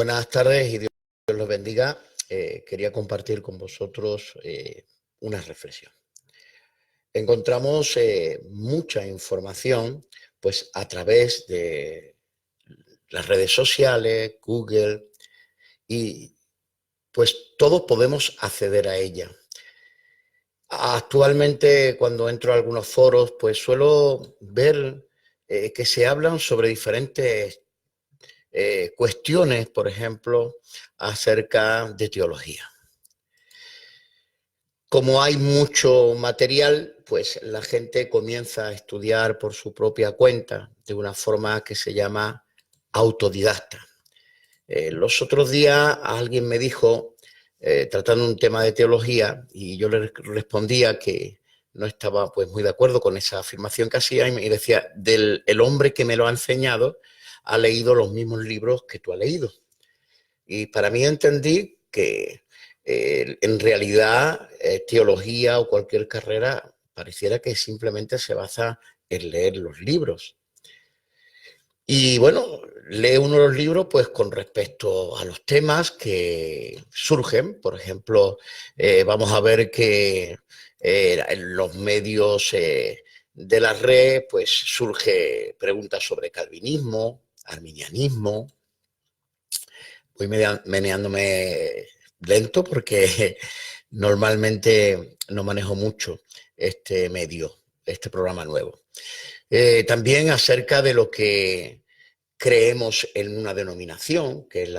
Buenas tardes y Dios los bendiga. Quería compartir con vosotros una reflexión. Encontramos mucha información pues, a través de las redes sociales, Google, y pues todos podemos acceder a ella. Actualmente, cuando entro a algunos foros, pues suelo ver que se hablan sobre diferentes cuestiones, por ejemplo, acerca de teología. Como hay mucho material, pues la gente comienza a estudiar por su propia cuenta, de una forma que se llama autodidacta. Los otros días alguien me dijo, tratando un tema de teología, y yo le respondía que no estaba pues muy de acuerdo con esa afirmación que hacía, y decía, el hombre que me lo ha enseñado ha leído los mismos libros que tú has leído. Y para mí entendí que en realidad teología o cualquier carrera pareciera que simplemente se basa en leer los libros. Y bueno, lee uno de los libros pues con respecto a los temas que surgen. Por ejemplo, vamos a ver que en los medios de la red pues surge preguntas sobre calvinismo, arminianismo. Voy meneándome lento porque normalmente no manejo mucho este medio, este programa nuevo. También acerca de lo que creemos en una denominación, que es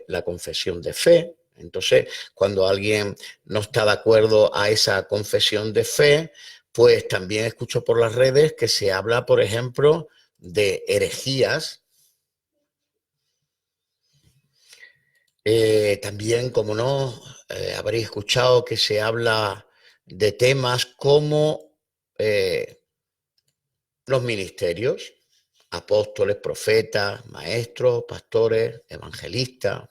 la confesión de fe. Entonces, cuando alguien no está de acuerdo a esa confesión de fe, pues también escucho por las redes que se habla, por ejemplo, de herejías. También, como no, habréis escuchado que se habla de temas como los ministerios, apóstoles, profetas, maestros, pastores, evangelistas.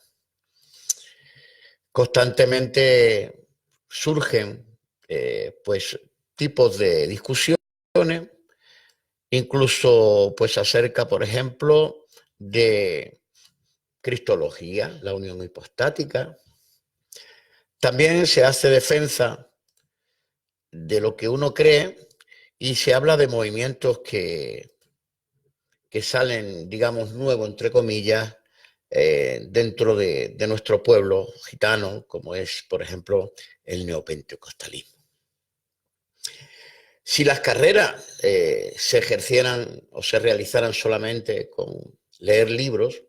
Constantemente surgen pues tipos de discusiones, incluso pues acerca, por ejemplo, de cristología, la unión hipostática. También se hace defensa de lo que uno cree y se habla de movimientos que salen, digamos, nuevos, entre comillas, dentro de nuestro pueblo gitano, como es, por ejemplo, el neopentecostalismo. Si las carreras se ejercieran o se realizaran solamente con leer libros,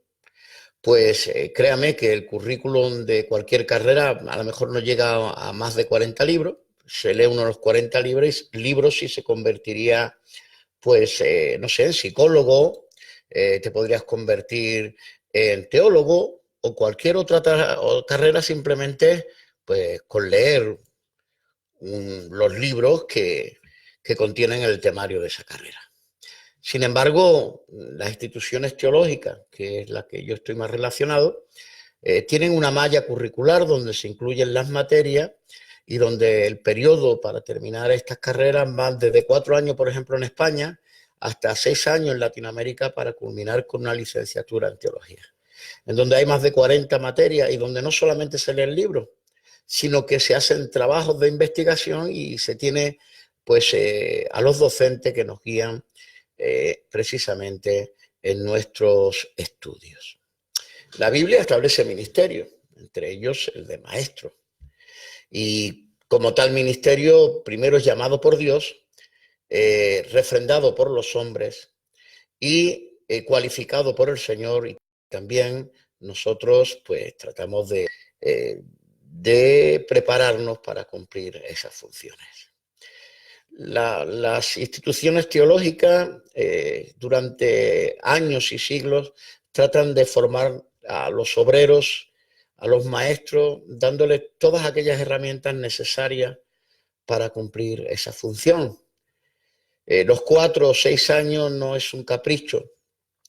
pues créame que el currículum de cualquier carrera a lo mejor no llega a más de 40 libros. Se lee uno de los 40 libros y se convertiría, pues, no sé, en psicólogo, te podrías convertir en teólogo o cualquier otra carrera simplemente pues, con leer los libros que contienen el temario de esa carrera. Sin embargo, las instituciones teológicas, que es la que yo estoy más relacionado, tienen una malla curricular donde se incluyen las materias y donde el periodo para terminar estas carreras va desde 4 años, por ejemplo, en España, hasta 6 años en Latinoamérica para culminar con una licenciatura en teología, en donde hay más de 40 materias y donde no solamente se leen libros, sino que se hacen trabajos de investigación y se tiene pues a los docentes que nos guían precisamente en nuestros estudios. La Biblia establece ministerios, entre ellos el de maestro. Y como tal ministerio, primero es llamado por Dios, refrendado por los hombres y cualificado por el Señor. Y también nosotros pues tratamos de prepararnos para cumplir esas funciones. Las instituciones teológicas durante años y siglos tratan de formar a los obreros, a los maestros, dándoles todas aquellas herramientas necesarias para cumplir esa función. Los 4 o 6 años no es un capricho,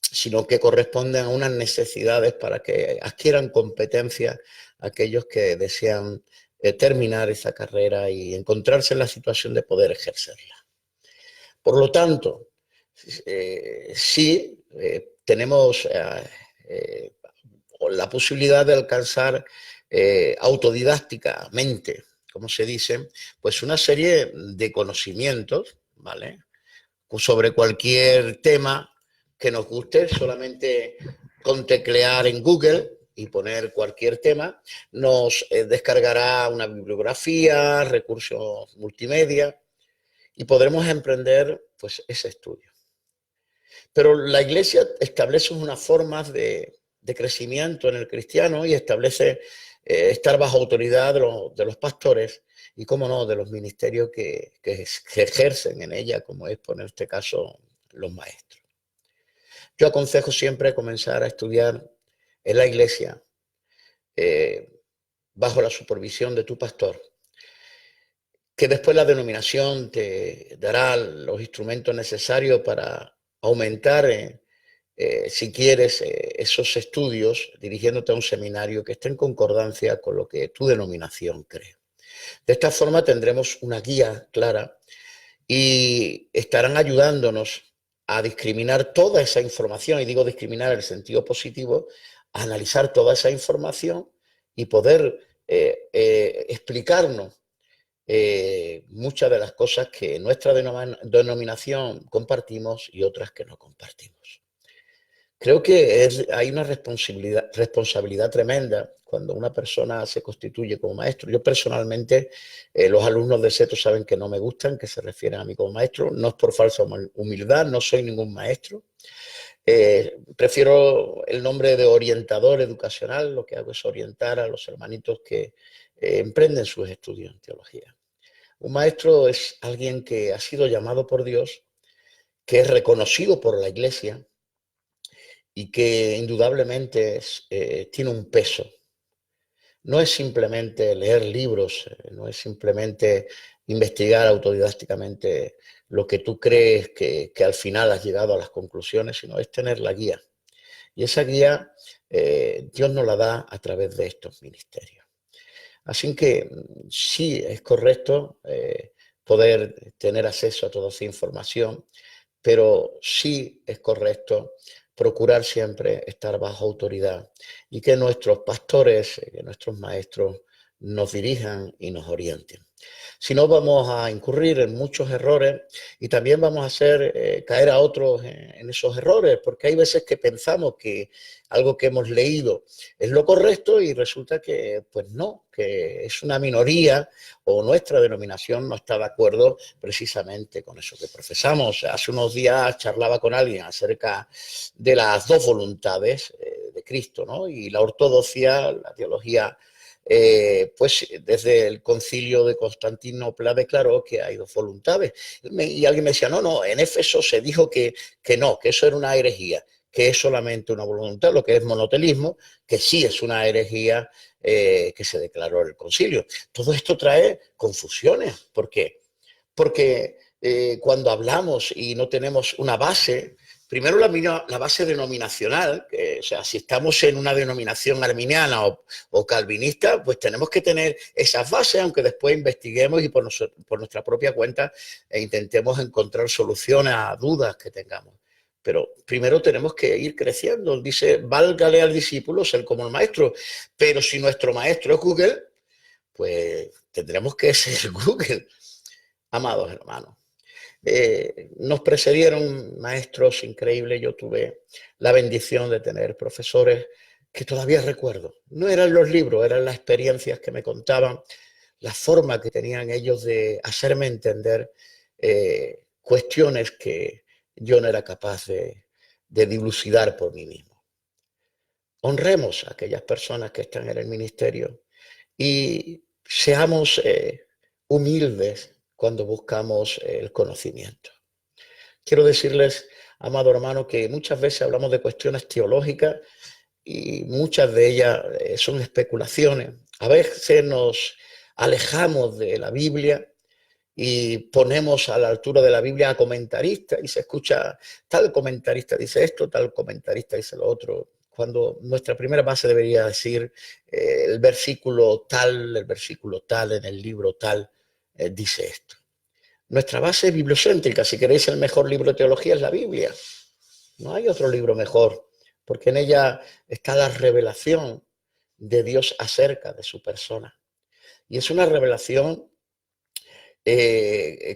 sino que corresponden a unas necesidades para que adquieran competencias aquellos que desean terminar esa carrera y encontrarse en la situación de poder ejercerla. Por lo tanto, sí tenemos la posibilidad de alcanzar autodidácticamente, como se dice, pues una serie de conocimientos, ¿vale? Sobre cualquier tema que nos guste, solamente con teclear en Google y poner cualquier tema, nos descargará una bibliografía, recursos multimedia y podremos emprender pues ese estudio. Pero la Iglesia establece unas formas de crecimiento en el cristiano y establece estar bajo autoridad de los pastores y, cómo no, de los ministerios que ejercen en ella, como es, por este caso, los maestros. Yo aconsejo siempre comenzar a estudiar en la Iglesia bajo la supervisión de tu pastor, que después la denominación te dará los instrumentos necesarios para aumentar si quieres, esos estudios dirigiéndote a un seminario que esté en concordancia con lo que tu denominación cree. De esta forma tendremos una guía clara y estarán ayudándonos a discriminar toda esa información, y digo discriminar en el sentido positivo, a analizar toda esa información y poder explicarnos muchas de las cosas que nuestra denominación compartimos y otras que no compartimos. Creo que hay una responsabilidad tremenda cuando una persona se constituye como maestro. Yo personalmente, los alumnos de SETO saben que no me gustan, que se refieren a mí como maestro. No es por falsa humildad, no soy ningún maestro. Prefiero el nombre de orientador educacional. Lo que hago es orientar a los hermanitos que emprenden sus estudios en teología. Un maestro es alguien que ha sido llamado por Dios, que es reconocido por la Iglesia, y que indudablemente tiene un peso. No es simplemente leer libros, no es simplemente investigar autodidácticamente lo que tú crees que al final has llegado a las conclusiones, sino es tener la guía. Y esa guía Dios nos la da a través de estos ministerios. Así que sí es correcto poder tener acceso a toda esa información, pero sí es correcto procurar siempre estar bajo autoridad y que nuestros pastores, que nuestros maestros nos dirijan y nos orienten. Si no, vamos a incurrir en muchos errores y también vamos a hacer caer a otros en esos errores, porque hay veces que pensamos que algo que hemos leído es lo correcto y resulta que pues no, que es una minoría o nuestra denominación no está de acuerdo precisamente con eso que profesamos. Hace unos días charlaba con alguien acerca de las dos voluntades de Cristo, ¿no? Y la ortodoxia, la teología, pues desde el concilio de Constantinopla declaró que hay dos voluntades. Y alguien me decía, no, en Éfeso se dijo que no, que eso era una herejía, que es solamente una voluntad, lo que es monotelismo, que sí es una herejía que se declaró en el concilio. Todo esto trae confusiones. ¿Por qué? Porque cuando hablamos y no tenemos una base, primero la base denominacional, o sea, si estamos en una denominación arminiana o calvinista, pues tenemos que tener esas bases, aunque después investiguemos y por nuestra propia cuenta intentemos encontrar soluciones a dudas que tengamos. Pero primero tenemos que ir creciendo. Dice, válgale al discípulo ser como el maestro. Pero si nuestro maestro es Google, pues tendremos que ser Google. Amados hermanos, nos precedieron maestros increíbles. Yo tuve la bendición de tener profesores que todavía recuerdo. No eran los libros, eran las experiencias que me contaban, la forma que tenían ellos de hacerme entender cuestiones que yo no era capaz de dilucidar por mí mismo. Honremos a aquellas personas que están en el ministerio y seamos humildes cuando buscamos el conocimiento. Quiero decirles, amado hermano, que muchas veces hablamos de cuestiones teológicas y muchas de ellas son especulaciones. A veces nos alejamos de la Biblia y ponemos a la altura de la Biblia a comentaristas y se escucha tal comentarista dice esto, tal comentarista dice lo otro, cuando nuestra primera base debería decir el versículo tal en el libro tal dice esto. Nuestra base bibliocéntrica, si queréis el mejor libro de teología es la Biblia. No hay otro libro mejor porque en ella está la revelación de Dios acerca de su persona. Y es una revelación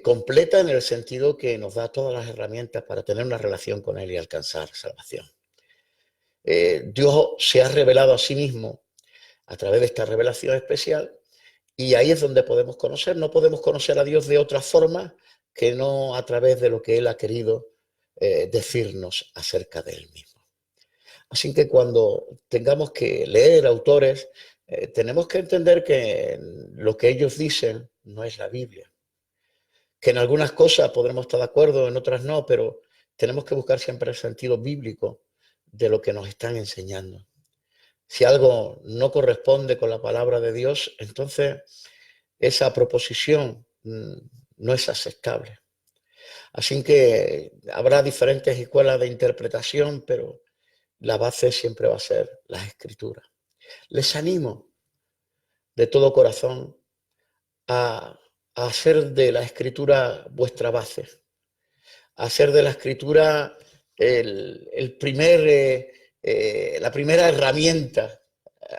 completa en el sentido que nos da todas las herramientas para tener una relación con Él y alcanzar salvación. Dios se ha revelado a sí mismo a través de esta revelación especial y ahí es donde podemos conocer. No podemos conocer a Dios de otra forma que no a través de lo que Él ha querido decirnos acerca de Él mismo. Así que cuando tengamos que leer autores, tenemos que entender que lo que ellos dicen no es la Biblia. Que en algunas cosas podremos estar de acuerdo, en otras no, pero tenemos que buscar siempre el sentido bíblico de lo que nos están enseñando. Si algo no corresponde con la palabra de Dios, entonces esa proposición no es aceptable. Así que habrá diferentes escuelas de interpretación, pero la base siempre va a ser las escrituras. Les animo de todo corazón a hacer de la escritura vuestra base, a hacer de la escritura la primera herramienta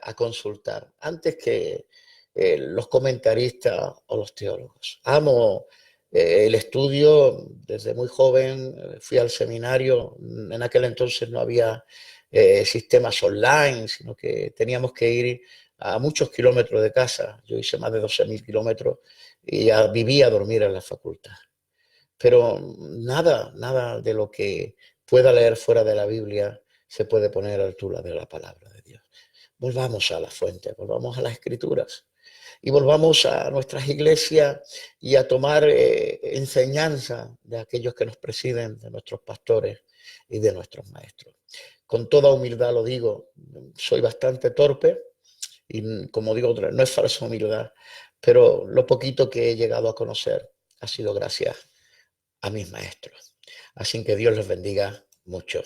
a consultar, antes que los comentaristas o los teólogos. Amo el estudio desde muy joven, fui al seminario, en aquel entonces no había sistemas online, sino que teníamos que ir a muchos kilómetros de casa. Yo hice más de 12.000 kilómetros y ya vivía a dormir en la facultad. Pero nada de lo que pueda leer fuera de la Biblia se puede poner a la altura de la palabra de Dios. Volvamos a la fuente, volvamos a las escrituras y volvamos a nuestras iglesias y a tomar enseñanza de aquellos que nos presiden, de nuestros pastores y de nuestros maestros. Con toda humildad lo digo, soy bastante torpe y como digo, no es falsa humildad, pero lo poquito que he llegado a conocer ha sido gracias a mis maestros. Así que Dios les bendiga mucho.